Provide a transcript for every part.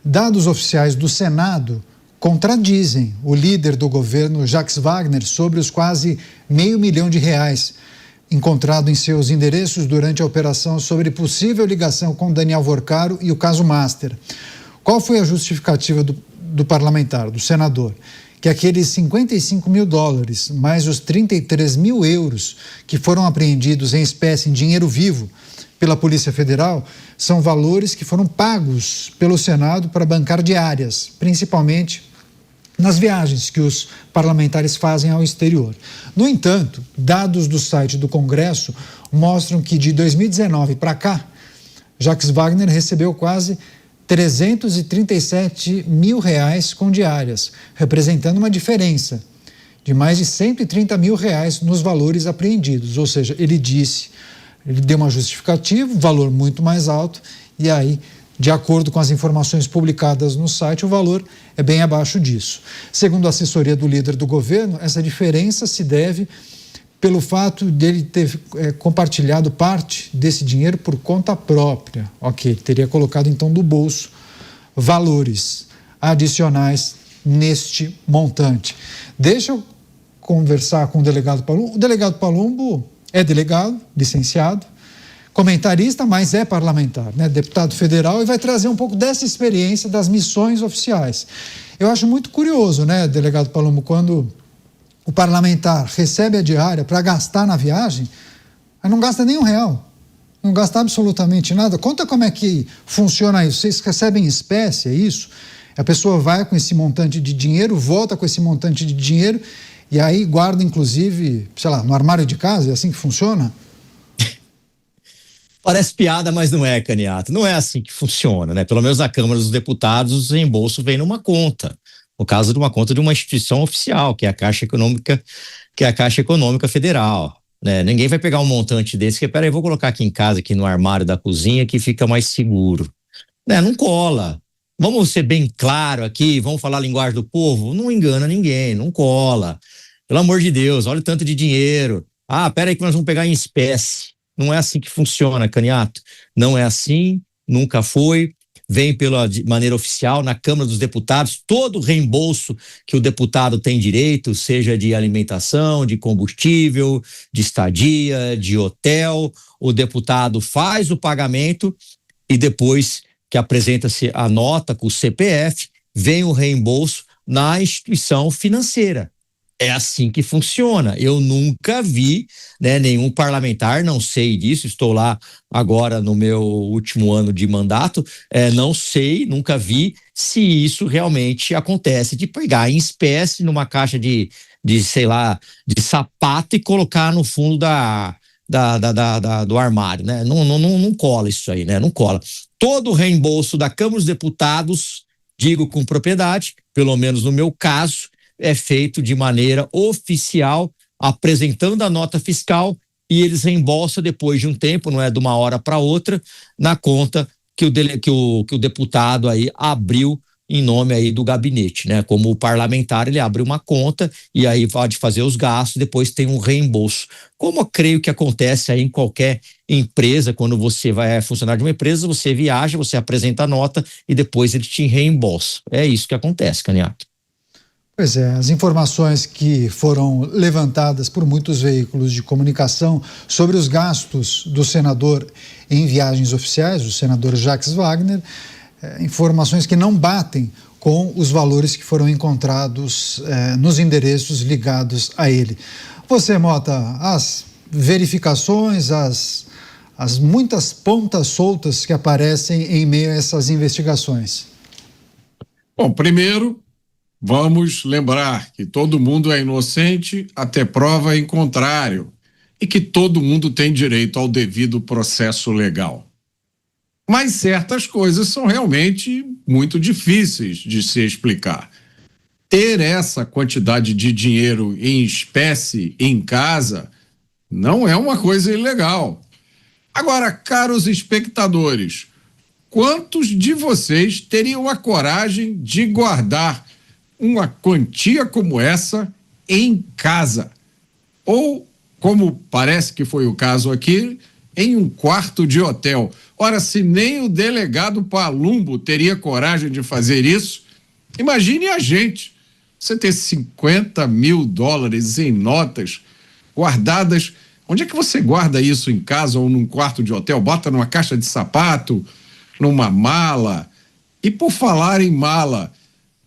Dados oficiais do Senado contradizem o líder do governo, Jacques Wagner, sobre os quase R$500 mil encontrado em seus endereços durante a operação sobre possível ligação com Daniel Vorcaro e o caso Master. Qual foi a justificativa do parlamentar, do senador? Que aqueles US$55 mil, mais os €33 mil que foram apreendidos em espécie em dinheiro vivo pela Polícia Federal, são valores que foram pagos pelo Senado para bancar diárias, principalmente nas viagens que os parlamentares fazem ao exterior. No entanto, dados do site do Congresso mostram que de 2019 para cá, Jacques Wagner recebeu quase R$337 mil com diárias, representando uma diferença de mais de R$130 mil nos valores apreendidos. Ou seja, ele deu uma justificativa, valor muito mais alto, e aí, de acordo com as informações publicadas no site, o valor é bem abaixo disso. Segundo a assessoria do líder do governo, essa diferença se deve pelo fato dele ter compartilhado parte desse dinheiro por conta própria. Ok, teria colocado então do bolso valores adicionais neste montante. Deixa eu conversar com o delegado Palumbo. O delegado Palumbo é delegado, licenciado, comentarista, mas é parlamentar, né? Deputado federal, e vai trazer um pouco dessa experiência das missões oficiais. Eu acho muito curioso, né, delegado Palumbo, quando o parlamentar recebe a diária para gastar na viagem, mas não gasta nem R$1, não gasta absolutamente nada. Conta como é que funciona isso. Vocês recebem em espécie, é isso? A pessoa vai com esse montante de dinheiro, volta com esse montante de dinheiro e aí guarda, inclusive, sei lá, no armário de casa? É assim que funciona? Parece piada, mas não é, Caniato. Não é assim que funciona, né? Pelo menos na Câmara dos Deputados, o reembolso vem numa conta. No caso de uma conta de uma instituição oficial, que é a Caixa Econômica Federal, né? Ninguém vai pegar um montante desse que, peraí, vou colocar aqui em casa, aqui no armário da cozinha, que fica mais seguro. Né? Não cola. Vamos ser bem claro aqui, vamos falar a linguagem do povo? Não engana ninguém, não cola. Pelo amor de Deus, olha o tanto de dinheiro. Ah, peraí que nós vamos pegar em espécie. Não é assim que funciona, Caniato. Não é assim, nunca foi. Vem pela maneira oficial na Câmara dos Deputados, todo o reembolso que o deputado tem direito, seja de alimentação, de combustível, de estadia, de hotel, o deputado faz o pagamento e depois que apresenta-se a nota com o CPF, vem o reembolso na instituição financeira. É assim que funciona. Eu nunca vi, né, nenhum parlamentar, não sei disso, estou lá agora no meu último ano de mandato, não sei, nunca vi se isso realmente acontece, de pegar em espécie numa caixa de sei lá, de sapato e colocar no fundo do armário, né? Não cola isso aí, né? Não cola. Todo o reembolso da Câmara dos Deputados, digo com propriedade, pelo menos no meu caso, é feito de maneira oficial, apresentando a nota fiscal, e eles reembolsam depois de um tempo, não é de uma hora para outra, na conta que o deputado aí abriu em nome aí do gabinete, né? Como o parlamentar, ele abre uma conta e aí pode fazer os gastos, depois tem um reembolso. Como eu creio que acontece aí em qualquer empresa, quando você é funcionário de uma empresa, você viaja, você apresenta a nota e depois ele te reembolsa. É isso que acontece, Caniato. Pois é, as informações que foram levantadas por muitos veículos de comunicação sobre os gastos do senador em viagens oficiais, o senador Jacques Wagner, informações que não batem com os valores que foram encontrados nos endereços ligados a ele. Você, Mota, as verificações, as muitas pontas soltas que aparecem em meio a essas investigações? Bom, primeiro, vamos lembrar que todo mundo é inocente até prova em contrário e que todo mundo tem direito ao devido processo legal. Mas certas coisas são realmente muito difíceis de se explicar. Ter essa quantidade de dinheiro em espécie em casa não é uma coisa ilegal. Agora, caros espectadores, quantos de vocês teriam a coragem de guardar uma quantia como essa em casa? Ou, como parece que foi o caso aqui, em um quarto de hotel. Ora, se nem o delegado Palumbo teria coragem de fazer isso, imagine a gente. Você ter 50 mil dólares em notas guardadas. Onde é que você guarda isso, em casa ou num quarto de hotel? Bota numa caixa de sapato, numa mala? E por falar em mala,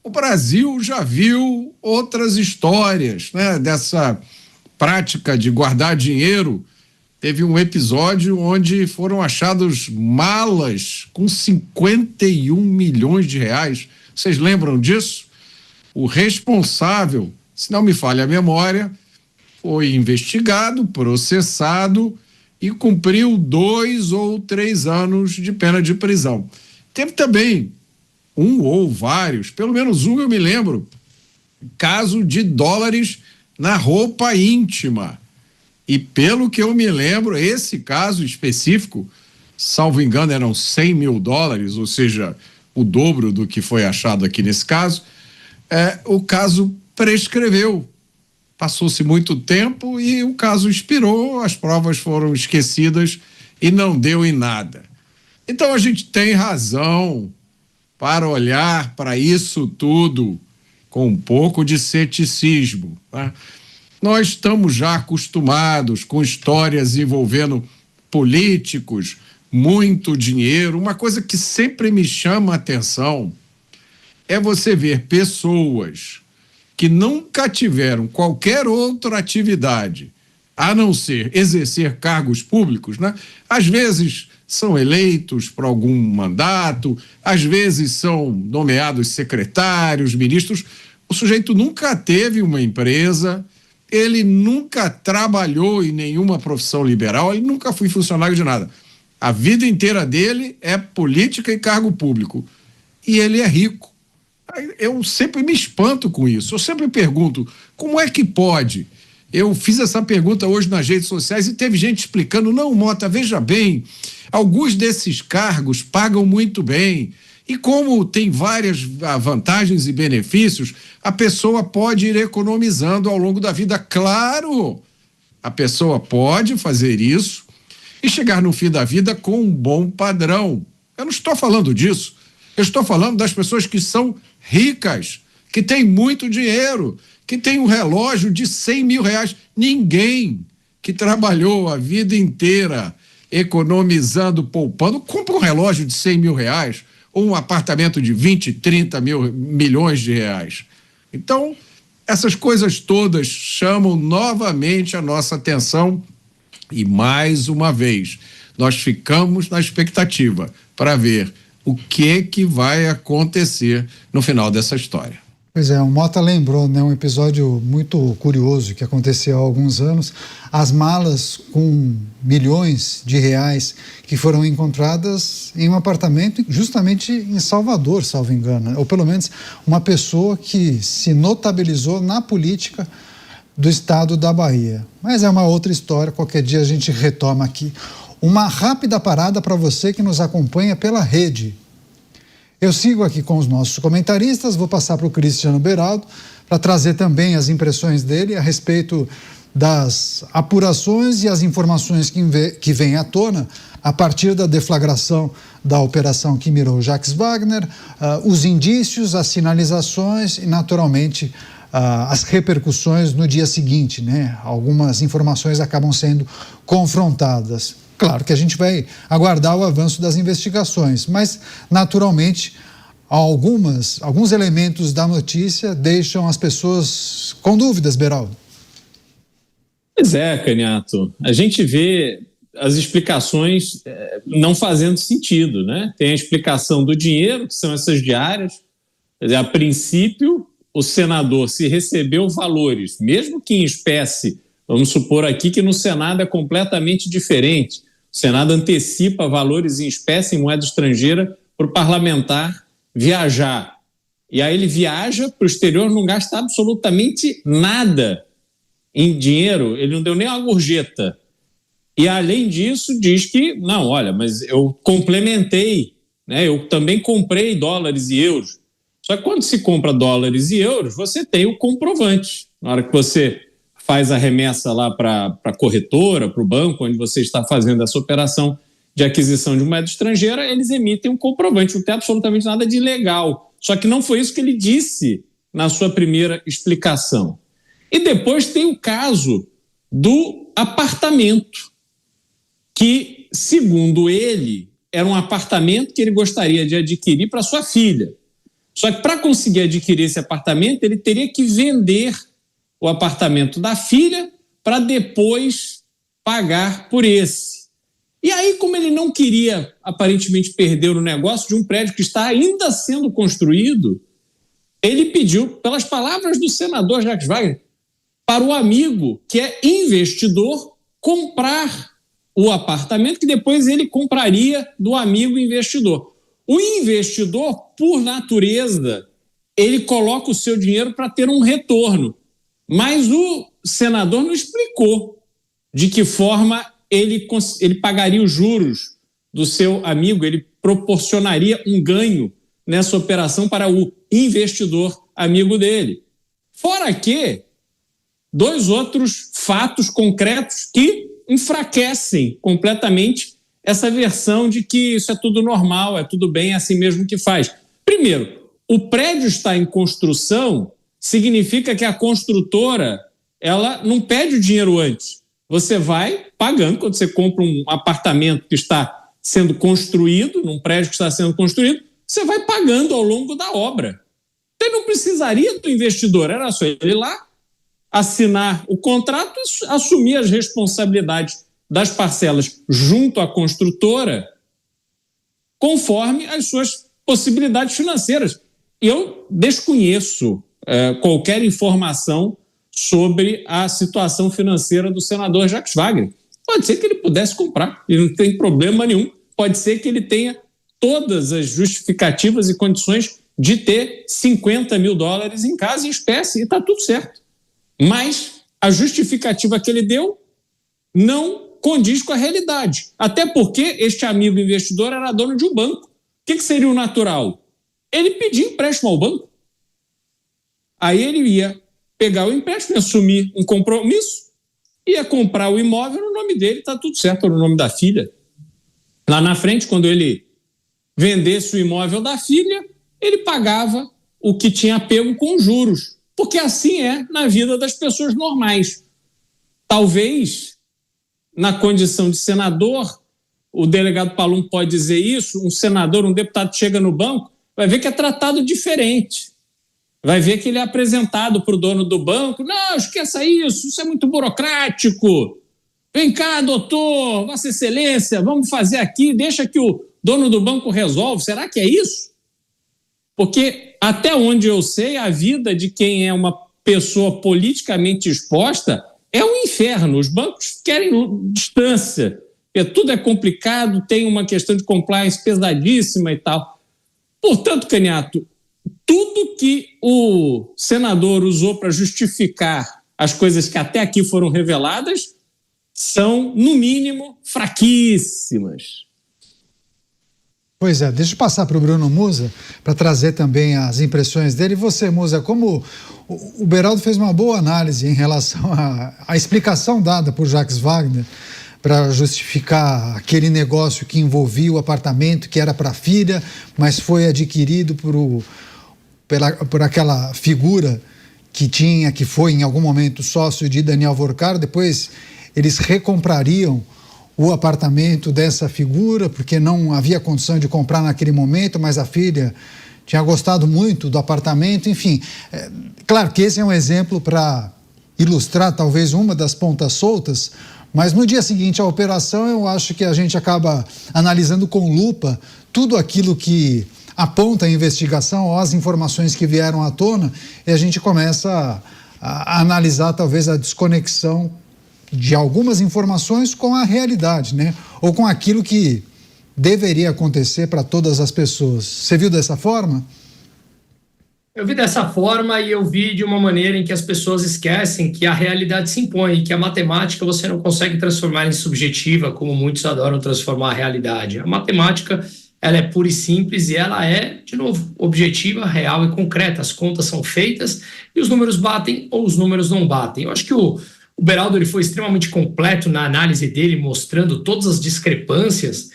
o Brasil já viu outras histórias, né, dessa prática de guardar dinheiro. Teve um episódio onde foram achados malas com 51 milhões de reais. Vocês lembram disso? O responsável, se não me falha a memória, foi investigado, processado e cumpriu 2 ou 3 anos de pena de prisão. Teve também um ou vários, pelo menos um eu me lembro, caso de dólares na roupa íntima. E pelo que eu me lembro, esse caso específico, salvo engano, eram 100 mil dólares, ou seja, o dobro do que foi achado aqui nesse caso. O caso prescreveu. Passou-se muito tempo e o caso expirou, as provas foram esquecidas e não deu em nada. Então a gente tem razão para olhar para isso tudo com um pouco de ceticismo, tá? Nós estamos já acostumados com histórias envolvendo políticos, muito dinheiro. Uma coisa que sempre me chama a atenção é você ver pessoas que nunca tiveram qualquer outra atividade a não ser exercer cargos públicos, né? Às vezes são eleitos para algum mandato, às vezes são nomeados secretários, ministros. O sujeito nunca teve uma empresa, ele nunca trabalhou em nenhuma profissão liberal, ele nunca foi funcionário de nada. A vida inteira dele é política e cargo público. E ele é rico. Eu sempre me espanto com isso. Eu sempre pergunto, como é que pode? Eu fiz essa pergunta hoje nas redes sociais e teve gente explicando, não, Mota, veja bem, alguns desses cargos pagam muito bem. E como tem várias vantagens e benefícios, a pessoa pode ir economizando ao longo da vida. Claro, a pessoa pode fazer isso e chegar no fim da vida com um bom padrão. Eu não estou falando disso. Eu estou falando das pessoas que são ricas, que têm muito dinheiro, que têm um relógio de 100 mil reais. Ninguém que trabalhou a vida inteira economizando, poupando, compra um relógio de 100 mil reais ou um apartamento de 20, 30 milhões de reais. Então, essas coisas todas chamam novamente a nossa atenção e, mais uma vez, nós ficamos na expectativa para ver o que vai acontecer no final dessa história. Pois é, o Mota lembrou, né, um episódio muito curioso que aconteceu há alguns anos, as malas com milhões de reais que foram encontradas em um apartamento justamente em Salvador, salvo engano, ou pelo menos uma pessoa que se notabilizou na política do estado da Bahia. Mas é uma outra história, qualquer dia a gente retoma aqui. Uma rápida parada para você que nos acompanha pela rede. Eu sigo aqui com os nossos comentaristas, vou passar para o Cristiano Beraldo para trazer também as impressões dele a respeito das apurações e as informações que vêm à tona a partir da deflagração da operação que mirou Jacques Wagner, os indícios, as sinalizações e, naturalmente, as repercussões no dia seguinte, né? Algumas informações acabam sendo confrontadas. Claro que a gente vai aguardar o avanço das investigações, mas, naturalmente, alguns elementos da notícia deixam as pessoas com dúvidas, Beraldo. Pois é, Caniato. A gente vê as explicações não fazendo sentido, né? Tem a explicação do dinheiro, que são essas diárias. Quer dizer, a princípio, o senador, se recebeu valores, mesmo que em espécie, vamos supor aqui que no Senado é completamente diferente. O Senado antecipa valores em espécie, em moeda estrangeira, para o parlamentar viajar. E aí ele viaja para o exterior, não gasta absolutamente nada em dinheiro, ele não deu nem uma gorjeta. E, além disso, diz que, não, olha, mas eu complementei, né? Eu também comprei dólares e euros. Só que quando se compra dólares e euros, você tem o comprovante. Na hora que você faz a remessa lá para a corretora, para o banco, onde você está fazendo essa operação de aquisição de moeda estrangeira, eles emitem um comprovante, não tem absolutamente nada de ilegal. Só que não foi isso que ele disse na sua primeira explicação. E depois tem o caso do apartamento, que, segundo ele, era um apartamento que ele gostaria de adquirir para sua filha. Só que para conseguir adquirir esse apartamento, ele teria que vender o apartamento da filha para depois pagar por esse. E aí, como ele não queria, aparentemente, perder o negócio de um prédio que está ainda sendo construído, ele pediu, pelas palavras do senador Jacques Wagner, para o amigo, que é investidor, comprar o apartamento que depois ele compraria do amigo investidor. O investidor, por natureza, ele coloca o seu dinheiro para ter um retorno. Mas o senador não explicou de que forma ele pagaria os juros do seu amigo, ele proporcionaria um ganho nessa operação para o investidor amigo dele. Fora que dois outros fatos concretos que enfraquecem completamente essa versão de que isso é tudo normal, é tudo bem, é assim mesmo que faz. Primeiro, o prédio está em construção, significa que a construtora ela não pede o dinheiro antes. Você vai pagando quando você compra um apartamento que está sendo construído, num prédio que está sendo construído, você vai pagando ao longo da obra. Então, ele não precisaria do investidor, era só ele ir lá, assinar o contrato e assumir as responsabilidades das parcelas junto à construtora, conforme as suas possibilidades financeiras. Eu desconheço qualquer informação sobre a situação financeira do senador Jacques Wagner. Pode ser que ele pudesse comprar, ele não tem problema nenhum. Pode ser que ele tenha todas as justificativas e condições de ter $50 mil em casa em espécie, e está tudo certo. Mas a justificativa que ele deu não condiz com a realidade. Até porque este amigo investidor era dono de um banco. O que seria o natural? Ele pedia empréstimo ao banco. Aí ele ia pegar o empréstimo, assumir um compromisso, ia comprar o imóvel no nome dele, está tudo certo, no nome da filha. Lá na frente, quando ele vendesse o imóvel da filha, ele pagava o que tinha pego com juros. Porque assim é na vida das pessoas normais. Talvez, na condição de senador, o delegado Palum pode dizer isso, um senador, um deputado chega no banco, vai ver que é tratado diferente. Vai ver que ele é apresentado para o dono do banco. Não, esqueça isso é muito burocrático. Vem cá, doutor, Vossa Excelência, vamos fazer aqui, deixa que o dono do banco resolve. Será que é isso? Porque, até onde eu sei, a vida de quem é uma pessoa politicamente exposta é um inferno. Os bancos querem distância, porque tudo é complicado, tem uma questão de compliance pesadíssima e tal. Portanto, Caniato, tudo que o senador usou para justificar as coisas que até aqui foram reveladas são, no mínimo, fraquíssimas. Pois é, deixa eu passar para o Bruno Musa para trazer também as impressões dele. E você, Musa, como o Beraldo fez uma boa análise em relação à explicação dada por Jacques Wagner para justificar aquele negócio que envolvia o apartamento que era para a filha, mas foi adquirido por aquela figura que foi em algum momento sócio de Daniel Vorcaro. Depois eles recomprariam o apartamento dessa figura, porque não havia condição de comprar naquele momento, mas a filha tinha gostado muito do apartamento, enfim. Claro que esse é um exemplo para ilustrar talvez uma das pontas soltas, mas no dia seguinte à operação eu acho que a gente acaba analisando com lupa tudo aquilo que aponta a investigação ou as informações que vieram à tona, e a gente começa a analisar talvez a desconexão de algumas informações com a realidade, né? Ou com aquilo que deveria acontecer para todas as pessoas. Você viu dessa forma? Eu vi dessa forma e eu vi de uma maneira em que as pessoas esquecem que a realidade se impõe, que a matemática você não consegue transformar em subjetiva, como muitos adoram transformar a realidade. A matemática, ela é pura e simples e ela é, de novo, objetiva, real e concreta. As contas são feitas e os números batem ou os números não batem. Eu acho que o O Beraldo ele foi extremamente completo na análise dele, mostrando todas as discrepâncias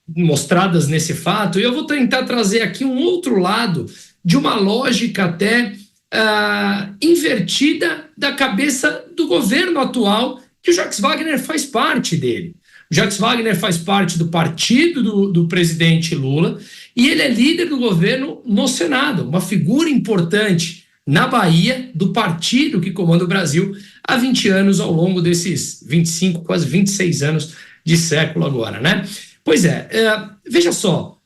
mostradas nesse fato, e eu vou tentar trazer aqui um outro lado de uma lógica até invertida da cabeça do governo atual, que o Jacques Wagner faz parte dele. O Jacques Wagner faz parte do partido do presidente Lula e ele é líder do governo no Senado, uma figura importante na Bahia do partido que comanda o Brasil há 20 anos, ao longo desses 25, quase 26 anos de século agora, né? Pois é, veja só,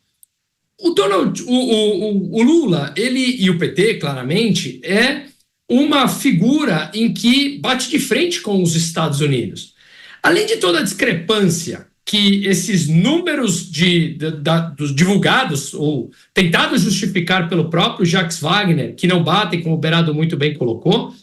o Lula, ele e o PT, claramente, é uma figura em que bate de frente com os Estados Unidos. Além de toda a discrepância que esses números dos divulgados ou tentados justificar pelo próprio Jacques Wagner, que não batem, como o Beraldo muito bem colocou,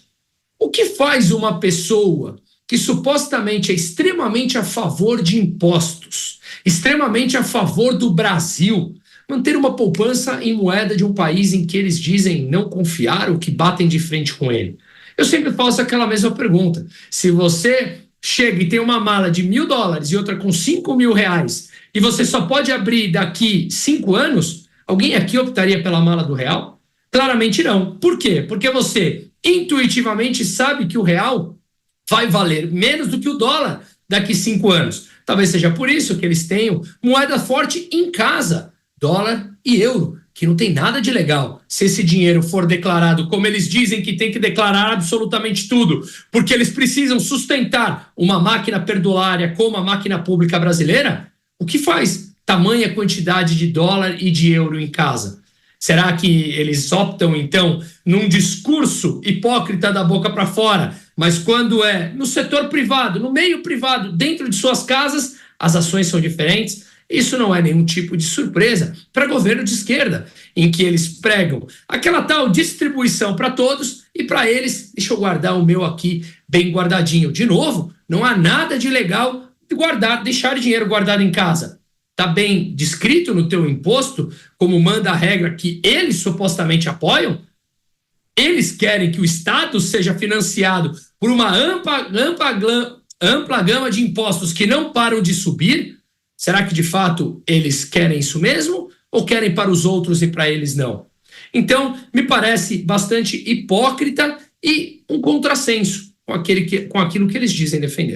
o que faz uma pessoa que supostamente é extremamente a favor de impostos, extremamente a favor do Brasil, manter uma poupança em moeda de um país em que eles dizem não confiar ou que batem de frente com ele? Eu sempre faço aquela mesma pergunta. Se você chega e tem uma mala de $1.000 e outra com R$5.000 e você só pode abrir daqui 5 anos, alguém aqui optaria pela mala do real? Claramente não. Por quê? Porque você intuitivamente sabe que o real vai valer menos do que o dólar daqui 5 anos. Talvez seja por isso que eles tenham moeda forte em casa, dólar e euro, que não tem nada de legal. Se esse dinheiro for declarado como eles dizem que tem que declarar absolutamente tudo, porque eles precisam sustentar uma máquina perdulária como a máquina pública brasileira, o que faz tamanha quantidade de dólar e de euro em casa? Será que eles optam, então, num discurso hipócrita da boca para fora, mas quando é no setor privado, no meio privado, dentro de suas casas, as ações são diferentes? Isso não é nenhum tipo de surpresa para governo de esquerda, em que eles pregam aquela tal distribuição para todos e para eles, deixa eu guardar o meu aqui bem guardadinho. De novo, não há nada de legal de deixar dinheiro guardado em casa. Está bem descrito no teu imposto, como manda a regra que eles supostamente apoiam? Eles querem que o Estado seja financiado por uma ampla gama de impostos que não param de subir? Será que, de fato, eles querem isso mesmo? Ou querem para os outros e para eles não? Então, me parece bastante hipócrita e um contrassenso com aquilo que eles dizem defender.